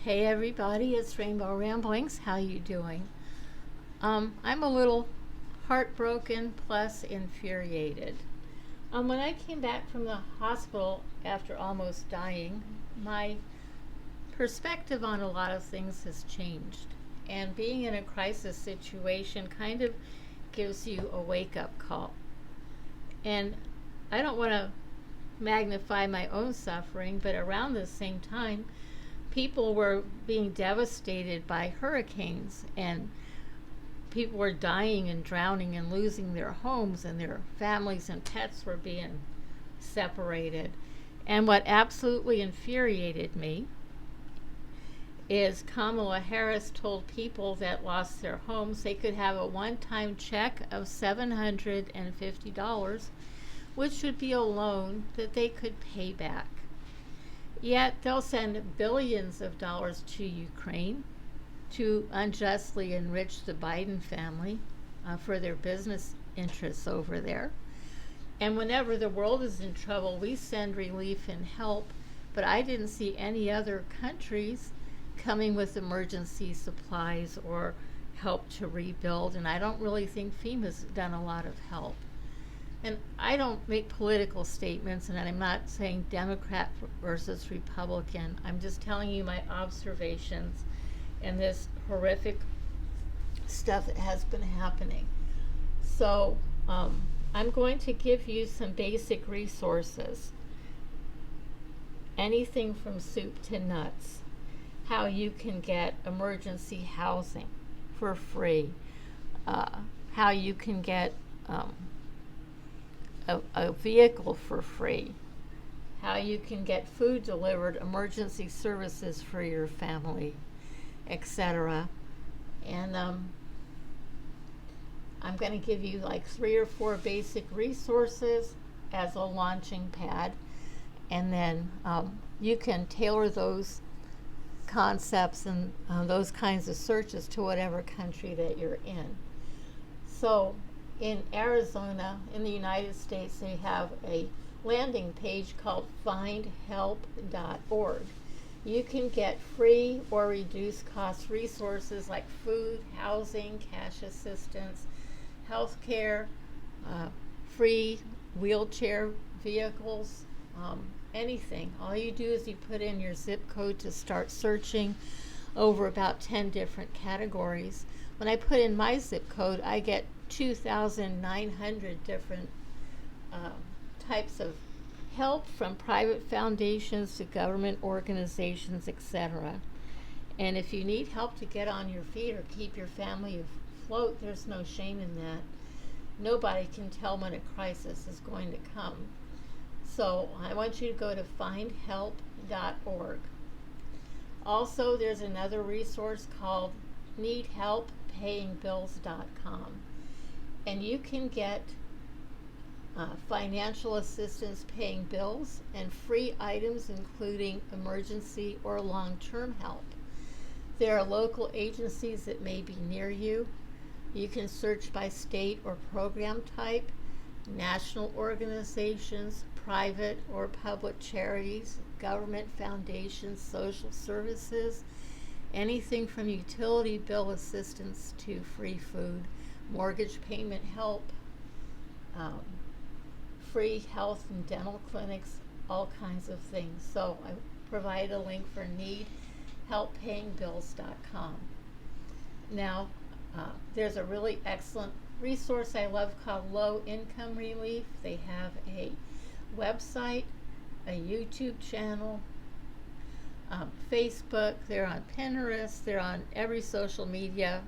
Hey everybody, it's Rainbow Ramblings. How you doing? I'm a little heartbroken plus infuriated. When I came back from the hospital after almost dying, my perspective on a lot of things has changed. And being in a crisis situation kind of gives you a wake-up call. And I don't want to magnify my own suffering, but around the same time, people were being devastated by hurricanes, and people were dying and drowning and losing their homes, and their families and pets were being separated. And what absolutely infuriated me is Kamala Harris told people that lost their homes they could have a one-time check of $750, which would be a loan that they could pay back. Yet they'll send billions of dollars to Ukraine to unjustly enrich the Biden family for their business interests over there. And whenever the world is in trouble, we send relief and help, but I didn't see any other countries coming with emergency supplies or help to rebuild, and I don't really think FEMA's done a lot of help. And I don't make political statements, and I'm not saying Democrat versus Republican. I'm just telling you my observations and this horrific stuff that has been happening. So I'm going to give you some basic resources. Anything from soup to nuts. How you can get emergency housing for free. How you can get a vehicle for free, how you can get food delivered, emergency services for your family, etc. And I'm going to give you like 3 or 4 basic resources as a launching pad, and then you can tailor those concepts and those kinds of searches to whatever country that you're in. So in Arizona, in the United States, they have a landing page called findhelp.org. You can get free or reduced cost resources like food, housing, cash assistance, health care, free wheelchair vehicles, anything. All you do is you put in your zip code to start searching over about 10 different categories. When I put in my zip code, I get 2,900 different types of help, from private foundations to government organizations, etc. And if you need help to get on your feet or keep your family afloat, there's no shame in that. Nobody can tell when a crisis is going to come. So I want you to go to findhelp.org. Also, there's another resource called needhelppayingbills.com. And you can get financial assistance paying bills and free items, including emergency or long-term help. There are local agencies that may be near you. You can search by state or program type, national organizations, private or public charities, government foundations, social services, anything from utility bill assistance to free food, mortgage payment help, free health and dental clinics, all kinds of things. So I provide a link for needhelppayingbills.com. Now, there's a really excellent resource I love called Low Income Relief. They have a website, a YouTube channel, Facebook, they're on Pinterest, they're on every social media,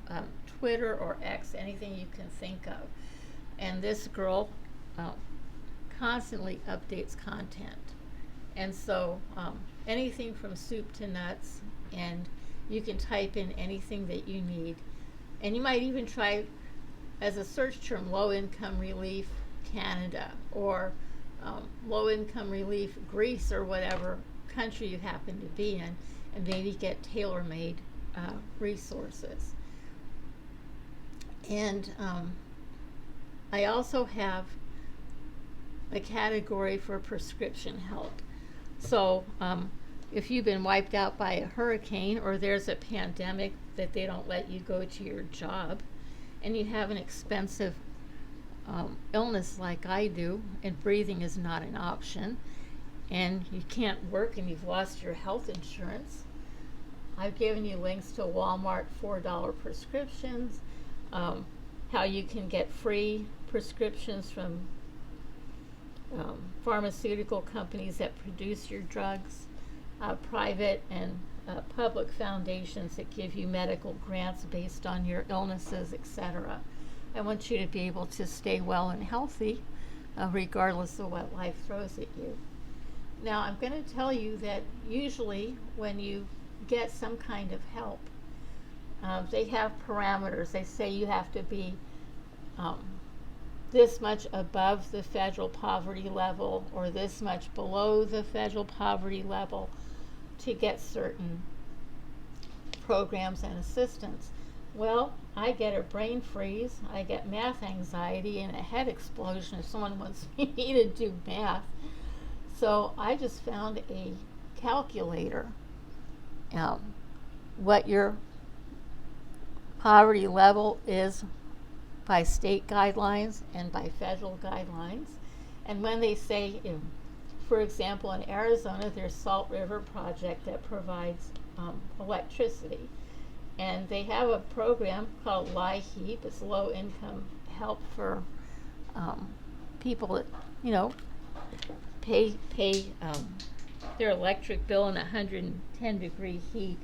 Twitter or X, anything you can think of. And this girl constantly updates content. And so anything from soup to nuts, and you can type in anything that you need. And you might even try as a search term low income relief Canada, or low income relief Greece, or whatever country you happen to be in, and maybe get tailor-made resources. And I also have a category for prescription help. So if you've been wiped out by a hurricane or there's a pandemic that they don't let you go to your job, and you have an expensive illness like I do, and breathing is not an option, and you can't work and you've lost your health insurance, I've given you links to Walmart $4 prescriptions, how you can get free prescriptions from pharmaceutical companies that produce your drugs, private and public foundations that give you medical grants based on your illnesses, etc. I want you to be able to stay well and healthy regardless of what life throws at you. Now, I'm going to tell you that usually when you get some kind of help, they have parameters. They say you have to be this much above the federal poverty level or this much below the federal poverty level to get certain programs and assistance. Well, I get a brain freeze, I get math anxiety, and a head explosion if someone wants me to do math. So I just found a calculator. What your poverty level is by state guidelines and by federal guidelines. And when they say, for example, in Arizona, there's Salt River Project that provides electricity. And they have a program called LIHEAP. It's low income help for people that, pay their electric bill in 110-degree heat.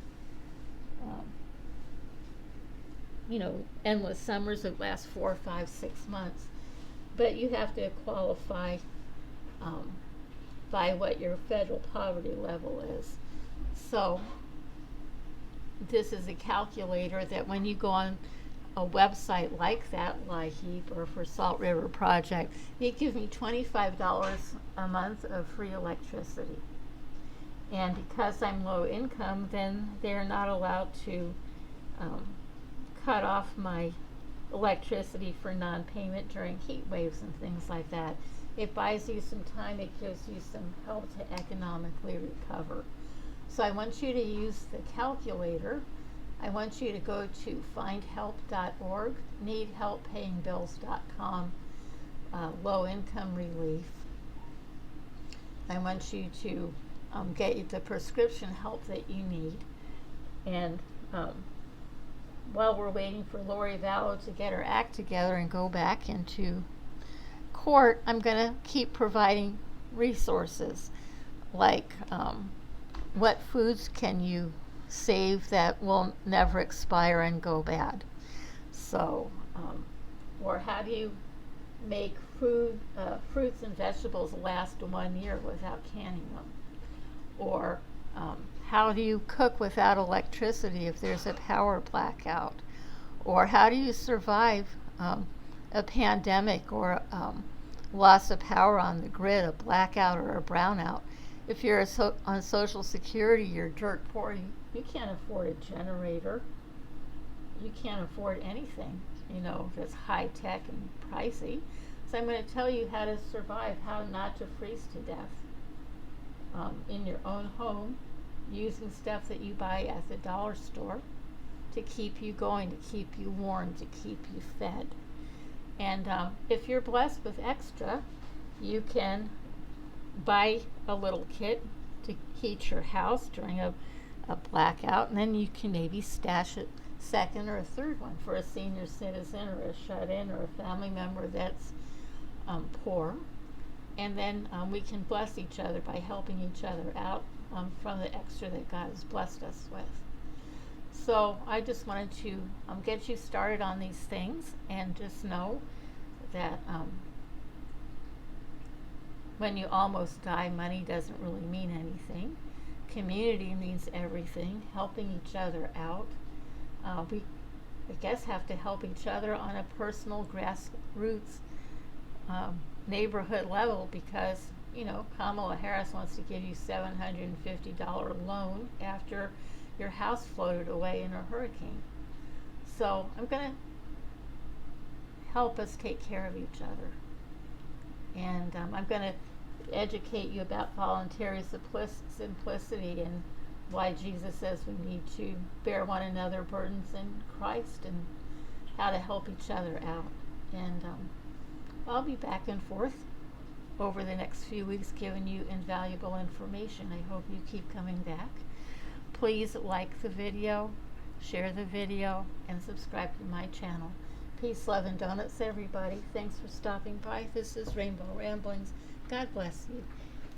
Endless summers that last 4, 5, 6 months. But you have to qualify by what your federal poverty level is. So this is a calculator that when you go on a website like that, LIHEAP or for Salt River Project, it gives me $25 a month of free electricity. And because I'm low income, then they're not allowed to cut off my electricity for non-payment during heat waves and things like that. It buys you some time, it gives you some help to economically recover. So I want you to use the calculator. I want you to go to findhelp.org, needhelppayingbills.com, low income relief. I want you to get the prescription help that you need. And while we're waiting for Lori Vallow to get her act together and go back into court, I'm going to keep providing resources like what foods can you save that will never expire and go bad. So, or how do you make fruits and vegetables last 1 year without canning them? Or how do you cook without electricity if there's a power blackout? Or how do you survive a pandemic or loss of power on the grid, a blackout or a brownout? If you're on Social Security, you're dirt poor, you can't afford a generator. You can't afford anything, that's high tech and pricey. So I'm going to tell you how to survive, how not to freeze to death in your own home, using stuff that you buy at the dollar store to keep you going, to keep you warm, to keep you fed. And if you're blessed with extra, you can buy a little kit to heat your house during a blackout, and then you can maybe stash a second or a third one for a senior citizen or a shut-in or a family member that's poor. And then we can bless each other by helping each other out from the extra that God has blessed us with. So I just wanted to get you started on these things, and just know that when you almost die, money doesn't really mean anything. Community means everything. Helping each other out. We, I guess, have to help each other on a personal grassroots neighborhood level, because Kamala Harris wants to give you $750 loan after your house floated away in a hurricane. So I'm going to help us take care of each other. And I'm going to educate you about voluntary simplicity and why Jesus says we need to bear one another burdens in Christ and how to help each other out. And I'll be back and forth over the next few weeks giving you invaluable information. I hope you keep coming back. Please like the video, share the video, and subscribe to my channel. Peace, love, and donuts, everybody. Thanks for stopping by. This is Rainbow Ramblings. God bless you.